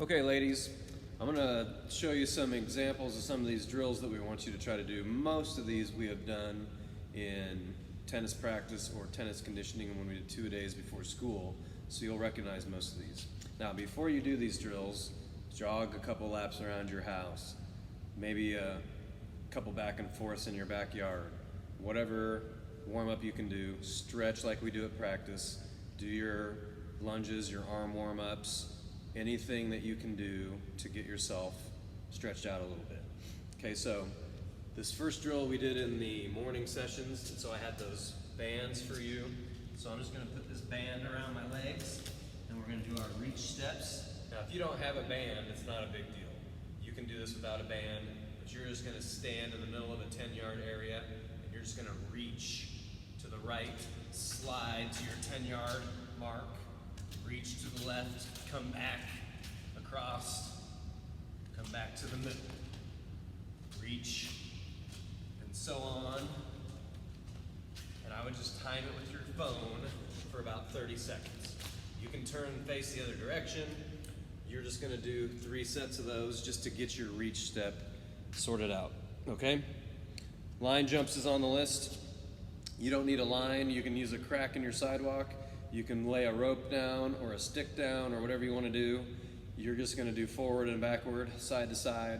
Okay, ladies, I'm gonna show you some examples of some of these drills that we want you to try to do. Most of these we have done in tennis practice or tennis conditioning when we did 2 days before school, so you'll recognize most of these. Now, before you do these drills, jog a couple laps around your house, maybe a couple back and forths in your backyard, whatever warm-up you can do. Stretch like we do at practice, do your lunges, your arm warm-ups, anything that you can do to get yourself stretched out a little bit. Okay, so this first drill we did in the morning sessions, and so I had those bands for you. So I'm just gonna put this band around my legs, and we're gonna do our reach steps. Now, if you don't have a band, it's not a big deal. You can do this without a band, but you're just gonna stand in the middle of a 10-yard area, and you're just gonna reach to the right, slide to your 10-yard mark, reach to the left, come back across, come back to the middle, reach, and so on. And I would just time it with your phone for about 30 seconds. You can turn and face the other direction. You're just gonna do 3 sets of those just to get your reach step sorted out, okay? Line jumps is on the list. You don't need a line. You can use a crack in your sidewalk. You can lay a rope down or a stick down or whatever you want to do. You're just going to do forward and backward, side to side.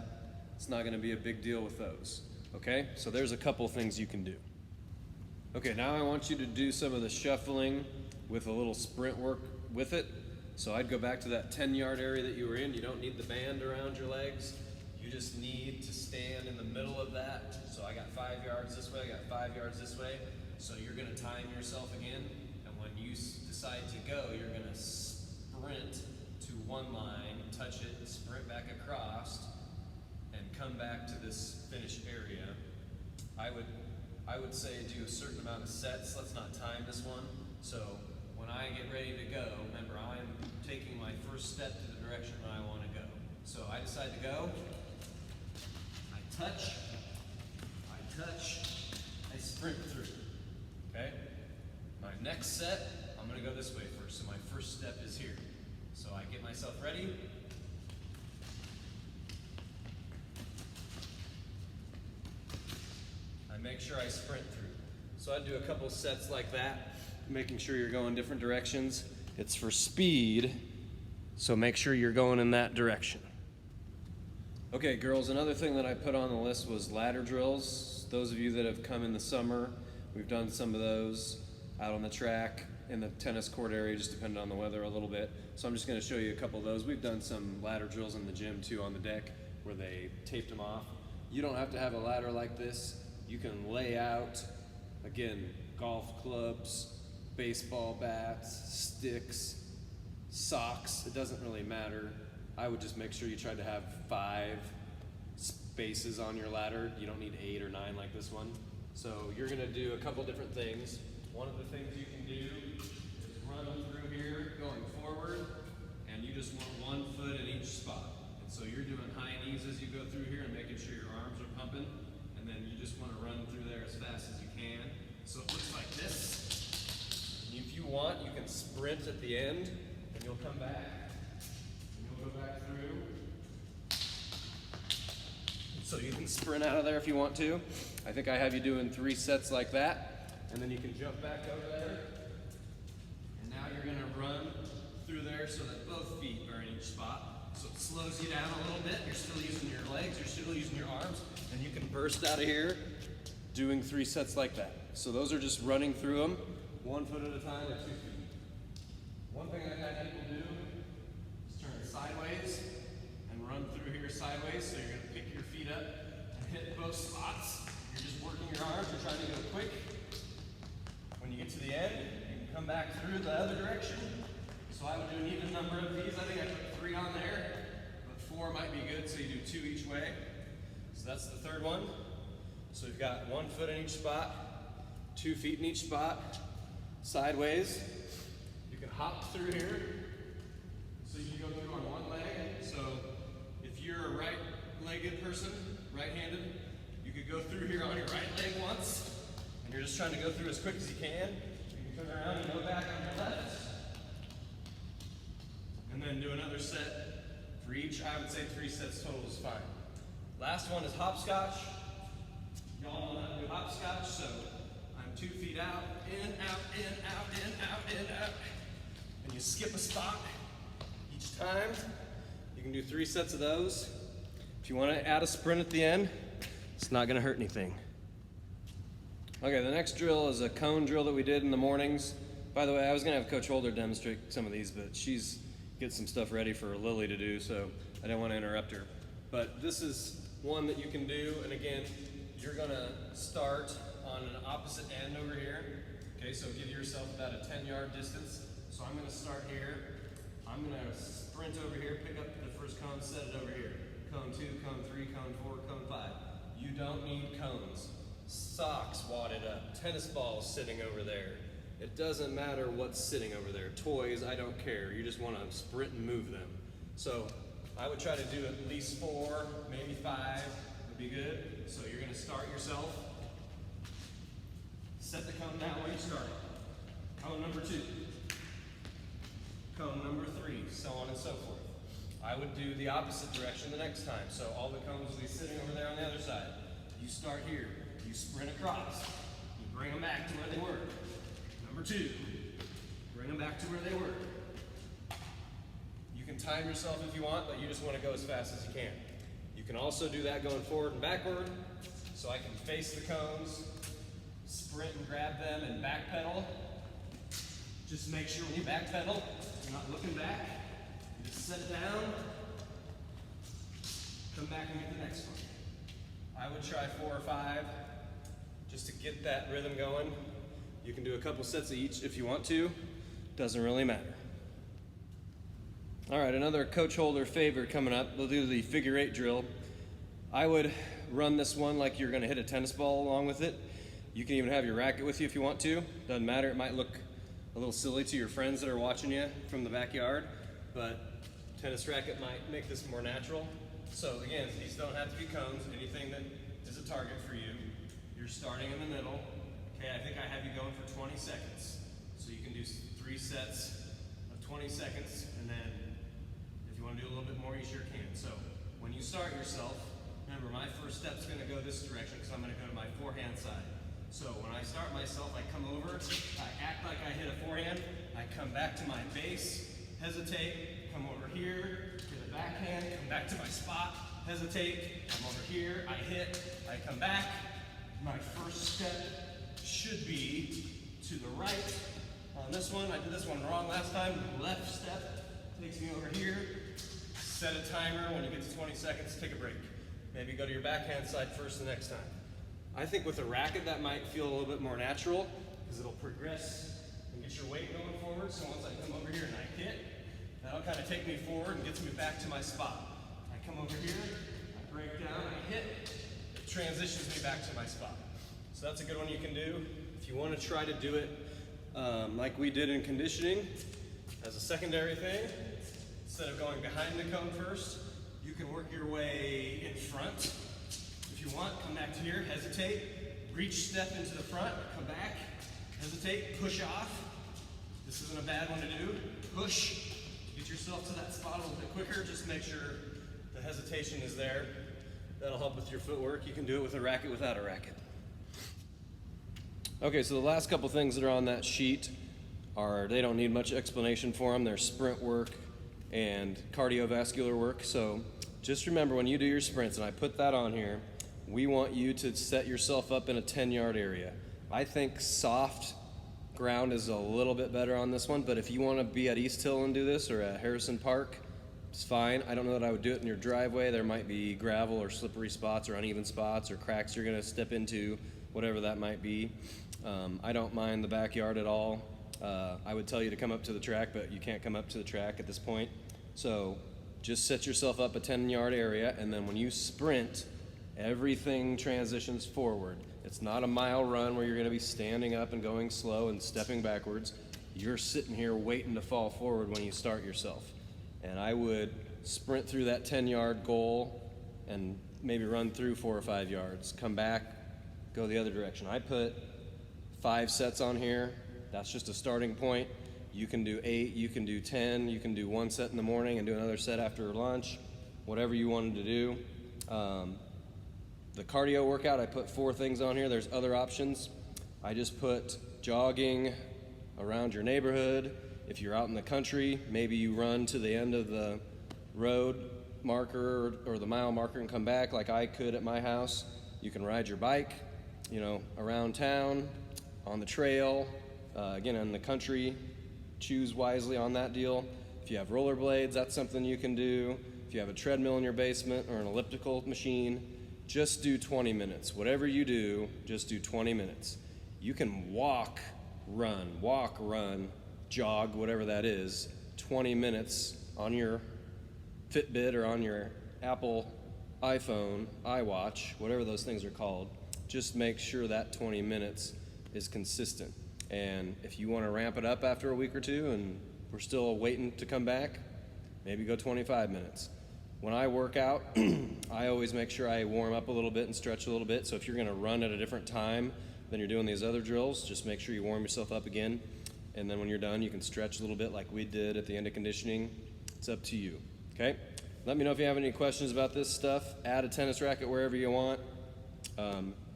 It's not going to be a big deal with those. Okay, so there's a couple things you can do. Okay, now I want you to do some of the shuffling with a little sprint work with it. So I'd go back to that 10-yard area that you were in. You don't need the band around your legs. You just need to stand in the middle of that. So I got 5 yards this way, I got 5 yards this way. So you're going to time yourself again. And when you decide to go, you're going to sprint to one line, touch it, sprint back across, and come back to this finish area. I would say do a certain amount of sets. Let's not time this one. So when I get ready to go, remember I'm taking my first step to the direction that I want to go. So I decide to go, I touch, I sprint through, okay? My next set, I'm gonna go this way first. So my first step is here. So I get myself ready. I make sure I sprint through. So I do a couple sets like that, making sure you're going different directions. It's for speed, so make sure you're going in that direction. Okay, girls, another thing that I put on the list was ladder drills. Those of you that have come in the summer, we've done some of those out on the track, in the tennis court area, just depending on the weather a little bit. So I'm just gonna show you a couple of those. We've done some ladder drills in the gym too on the deck where they taped them off. You don't have to have a ladder like this. You can lay out, again, golf clubs, baseball bats, sticks, socks, it doesn't really matter. I would just make sure you try to have 5 spaces on your ladder. You don't need 8 or 9 like this one. So you're gonna do a couple different things. One of the things you can do is run through here, going forward, and you just want 1 foot in each spot. And so you're doing high knees as you go through here and making sure your arms are pumping, and then you just wanna run through there as fast as you can. So it looks like this. And if you want, you can sprint at the end, and you'll come back, and you'll go back through. So you can sprint out of there if you want to. I think I have you doing 3 sets like that. And then you can jump back over there. And now you're gonna run through there so that both feet are in each spot. So it slows you down a little bit. You're still using your legs, you're still using your arms, and you can burst out of here doing 3 sets like that. So those are just running through them, 1 foot at a time or 2 feet. One thing I've had people do is turn sideways and run through here sideways. So you're gonna pick your feet up and hit both spots. You're just working your arms, you're trying to go quick. When you get to the end, you can come back through the other direction. So I would do an even number of these. I think I put 3 on there, but 4 might be good, so you do 2 each way. So that's the third one. So we've got 1 foot in each spot, 2 feet in each spot, sideways. You can hop through here. So you can go through on 1 leg. So if you're a right-legged person, right-handed, you could go through here on your right leg once. And you're just trying to go through as quick as you can. You can turn around and go back on your left. And then do another set For each, I would say 3 sets total is fine. Last one is hopscotch. Y'all know how to do hopscotch, so I'm 2 feet out, in, out, in, out, in, out, in, out. And you skip a spot each time. You can do 3 sets of those. If you want to add a sprint at the end, it's not going to hurt anything. Okay, the next drill is a cone drill that we did in the mornings. By the way, I was going to have Coach Holder demonstrate some of these, but she's getting some stuff ready for Lily to do, so I didn't want to interrupt her. But this is one that you can do, and again, you're going to start on an opposite end over here. Okay, so give yourself about a 10-yard distance. So I'm going to start here. I'm going to sprint over here, pick up the first cone, set it over here. Cone 2, cone 3, cone 4, cone 5. You don't need cones. Socks wadded up, tennis balls sitting over there. It doesn't matter what's sitting over there. Toys, I don't care. You just want to sprint and move them. So I would try to do at least 4, maybe 5 would be good. So you're going to start yourself. Set the cone down where you started. Cone number 2. Cone number 3, so on and so forth. I would do the opposite direction the next time. So all the cones will be sitting over there on the other side. You start here. You sprint across. You bring them back to where they were. Number 2. Bring them back to where they were. You can time yourself if you want, but you just want to go as fast as you can. You can also do that going forward and backward. So I can face the cones, sprint and grab them, and backpedal. Just make sure when you backpedal, you're not looking back. You just set down, come back and get the next one. I would try 4 or 5 just to get that rhythm going. You can do a couple sets of each if you want to. Doesn't really matter. All right, another Coach Holder favorite coming up. We'll do the figure 8 drill. I would run this one like you're going to hit a tennis ball along with it. You can even have your racket with you if you want to. Doesn't matter. It might look a little silly to your friends that are watching you from the backyard, but tennis racket might make this more natural. So again, these don't have to be cones. Anything that is a target for you. You're starting in the middle. Okay, I think I have you going for 20 seconds. So you can do 3 sets of 20 seconds, and then if you want to do a little bit more, you sure can. So when you start yourself, remember my first step's going to go this direction because I'm going to go to my forehand side. So when I start myself, I come over, I act like I hit a forehand, I come back to my base, hesitate, come over here, hit a backhand, come back to my spot, hesitate, come over here, I hit, I come back. My first step should be to the right. On this one, I did this one wrong last time. Left step takes me over here. Set a timer. When you get to 20 seconds, take a break. Maybe go to your backhand side first the next time. I think with a racket that might feel a little bit more natural because it'll progress and get your weight going forward. So once I come over here and I hit, that'll kind of take me forward and gets me back to my spot. I come over here, I break down, I hit, it transitions me back to my spot. So that's a good one you can do. If you want to try to do it like we did in conditioning as a secondary thing, instead of going behind the cone first, you can work your way in front. If you want, come back to here, hesitate, reach step into the front, come back, hesitate, push off. This isn't a bad one to do. Push, get yourself to that spot a little bit quicker. Just make sure the hesitation is there. That'll help with your footwork. You can do it with a racket, without a racket. Okay, so the last couple things that are on that sheet are, they don't need much explanation for them. They're sprint work and cardiovascular work. So just remember when you do your sprints, and I put that on here, we want you to set yourself up in a 10-yard area. I think soft ground is a little bit better on this one, but if you want to be at East Hill and do this, or at Harrison Park, it's fine. I don't know that I would do it in your driveway. There might be gravel or slippery spots or uneven spots or cracks you're going to step into, whatever that might be. I don't mind the backyard at all. I would tell you to come up to the track, but you can't come up to the track at this point. So just set yourself up a 10-yard area, and then when you sprint, everything transitions forward. It's not a mile run where you're going to be standing up and going slow and stepping backwards. You're sitting here waiting to fall forward when you start yourself. And I would sprint through that 10-yard goal and maybe run through 4 or 5 yards, come back, go the other direction. I put 5 sets on here. That's just a starting point. You can do 8, you can do 10, you can do one set in the morning and do another set after lunch, whatever you wanted to do. The cardio workout, I put 4 things on here. There's other options. I just put jogging around your neighborhood. If you're out in the country, maybe you run to the end of the road marker or the mile marker and come back like I could at my house. You can ride your bike, around town, on the trail, again, in the country. Choose wisely on that deal. If you have rollerblades, that's something you can do. If you have a treadmill in your basement or an elliptical machine, just do 20 minutes. Whatever you do, just do 20 minutes. You can walk, run, jog, whatever that is, 20 minutes on your Fitbit or on your Apple iPhone, iWatch, whatever those things are called. Just make sure that 20 minutes is consistent. And if you want to ramp it up after a week or two and we're still waiting to come back, maybe go 25 minutes. When I work out, I always make sure I warm up a little bit and stretch a little bit. So if you're going to run at a different time than you're doing these other drills, just make sure you warm yourself up again. And then when you're done, you can stretch a little bit like we did at the end of conditioning. It's up to you, okay? Let me know if you have any questions about this stuff. Add a tennis racket wherever you want.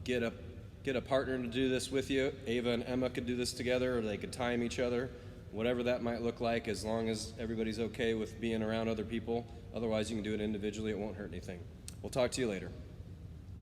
Get a partner to do this with you. Ava and Emma could do this together, or they could time each other. Whatever that might look like, as long as everybody's okay with being around other people. Otherwise, you can do it individually. It won't hurt anything. We'll talk to you later.